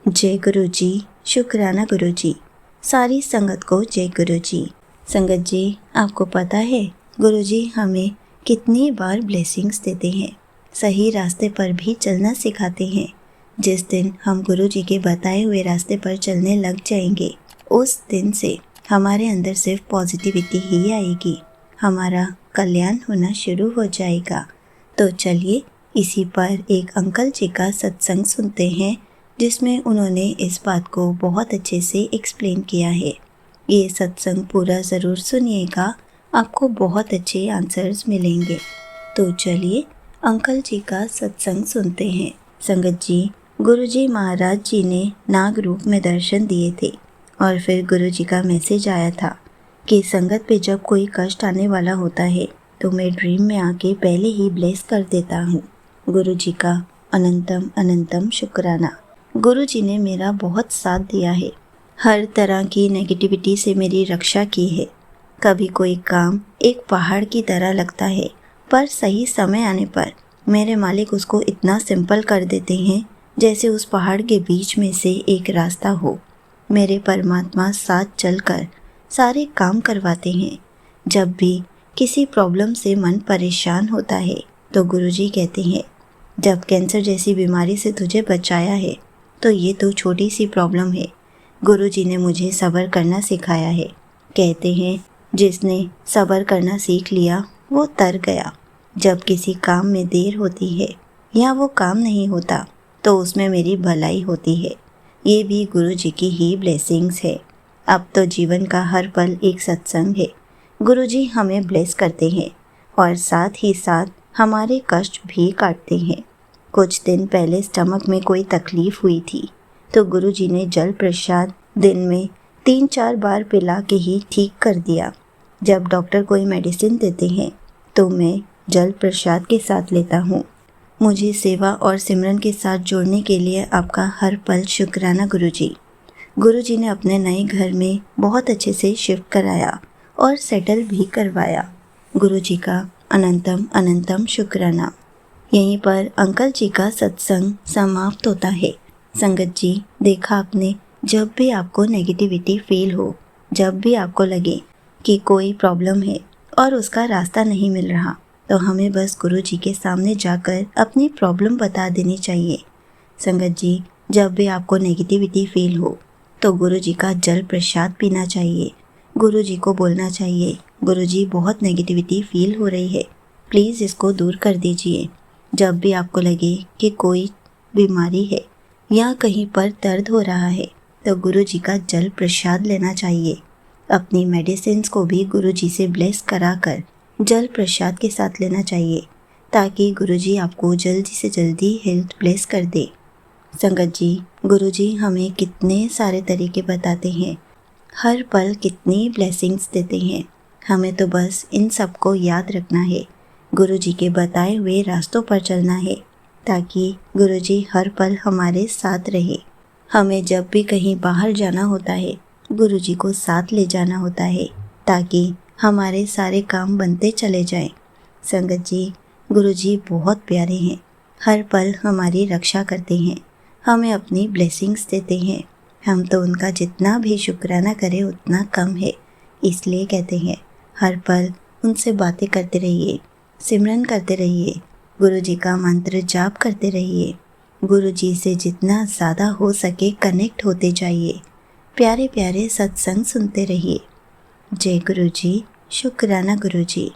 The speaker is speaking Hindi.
जय गुरु जी, शुक्राना गुरु जी। सारी संगत को जय गुरु जी। संगत जी, आपको पता है गुरु जी हमें कितनी बार ब्लेसिंग्स देते हैं, सही रास्ते पर भी चलना सिखाते हैं। जिस दिन हम गुरु जी के बताए हुए रास्ते पर चलने लग जाएंगे, उस दिन से हमारे अंदर सिर्फ पॉजिटिविटी ही आएगी, हमारा कल्याण होना शुरू हो जाएगा। तो चलिए इसी पर एक अंकल जी का सत्संग सुनते हैं, जिसमें उन्होंने इस बात को बहुत अच्छे से एक्सप्लेन किया है। ये सत्संग पूरा ज़रूर सुनिएगा, आपको बहुत अच्छे आंसर्स मिलेंगे। तो चलिए अंकल जी का सत्संग सुनते हैं। संगत जी, गुरु जी महाराज जी ने नाग रूप में दर्शन दिए थे और फिर गुरु जी का मैसेज आया था कि संगत पे जब कोई कष्ट आने वाला होता है तो मैं ड्रीम में आके पहले ही ब्लेस कर देता हूँ। गुरु जी का अनंतम अनंतम शुक्राना। गुरु जी ने मेरा बहुत साथ दिया है, हर तरह की नेगेटिविटी से मेरी रक्षा की है। कभी कोई काम एक पहाड़ की तरह लगता है, पर सही समय आने पर मेरे मालिक उसको इतना सिंपल कर देते हैं जैसे उस पहाड़ के बीच में से एक रास्ता हो। मेरे परमात्मा साथ चलकर सारे काम करवाते हैं। जब भी किसी प्रॉब्लम से मन परेशान होता है तो गुरु जी कहते हैं, जब कैंसर जैसी बीमारी से तुझे बचाया है तो ये तो छोटी सी प्रॉब्लम है। गुरु जी ने मुझे सब्र करना सिखाया है। कहते हैं जिसने सब्र करना सीख लिया वो तर गया। जब किसी काम में देर होती है या वो काम नहीं होता तो उसमें मेरी भलाई होती है। ये भी गुरु जी की ही ब्लेसिंग्स है। अब तो जीवन का हर पल एक सत्संग है। गुरु जी हमें ब्लेस करते हैं और साथ ही साथ हमारे कष्ट भी काटते हैं। कुछ दिन पहले स्टमक में कोई तकलीफ़ हुई थी तो गुरु जी ने जल प्रसाद दिन में 3-4 बार पिला के ही ठीक कर दिया। जब डॉक्टर कोई मेडिसिन देते हैं तो मैं जल प्रसाद के साथ लेता हूँ। मुझे सेवा और सिमरन के साथ जोड़ने के लिए आपका हर पल शुक्राना गुरु जी। गुरु जी ने अपने नए घर में बहुत अच्छे से शिफ्ट कराया और सेटल भी करवाया। गुरु जी का अनंतम अनंतम शुक्राना। यहीं पर अंकल जी का सत्संग समाप्त होता है। संगत जी, देखा आपने, जब भी आपको नेगेटिविटी फील हो, जब भी आपको लगे कि कोई प्रॉब्लम है और उसका रास्ता नहीं मिल रहा, तो हमें बस गुरु जी के सामने जाकर अपनी प्रॉब्लम बता देनी चाहिए। संगत जी, जब भी आपको नेगेटिविटी फील हो तो गुरु जी का जल प्रसाद पीना चाहिए। गुरु जी को बोलना चाहिए, गुरु जी बहुत नेगेटिविटी फील हो रही है, प्लीज़ इसको दूर कर दीजिए। जब भी आपको लगे कि कोई बीमारी है या कहीं पर दर्द हो रहा है तो गुरु जी का जल प्रसाद लेना चाहिए। अपनी मेडिसिन्स को भी गुरु जी से ब्लेस कराकर जल प्रसाद के साथ लेना चाहिए, ताकि गुरु जी आपको जल्दी से जल्दी हेल्थ ब्लेस कर दे। संगत जी, गुरु जी हमें कितने सारे तरीके बताते हैं, हर पल कितनी ब्लेसिंग्स देते हैं। हमें तो बस इन सब को याद रखना है, गुरु जी के बताए हुए रास्तों पर चलना है, ताकि गुरु जी हर पल हमारे साथ रहे। हमें जब भी कहीं बाहर जाना होता है गुरु जी को साथ ले जाना होता है, ताकि हमारे सारे काम बनते चले जाएं। संगत जी, गुरु जी बहुत प्यारे हैं, हर पल हमारी रक्षा करते हैं, हमें अपनी ब्लेसिंग्स देते हैं। हम तो उनका जितना भी शुक्राना करें उतना कम है। इसलिए कहते हैं हर पल उनसे बातें करते रहिए, सिमरन करते रहिए, गुरु जी का मंत्र जाप करते रहिए, गुरु जी से जितना ज़्यादा हो सके कनेक्ट होते जाइए, प्यारे प्यारे सत्संग सुनते रहिए। जय गुरु जी, शुक्राना गुरु जी।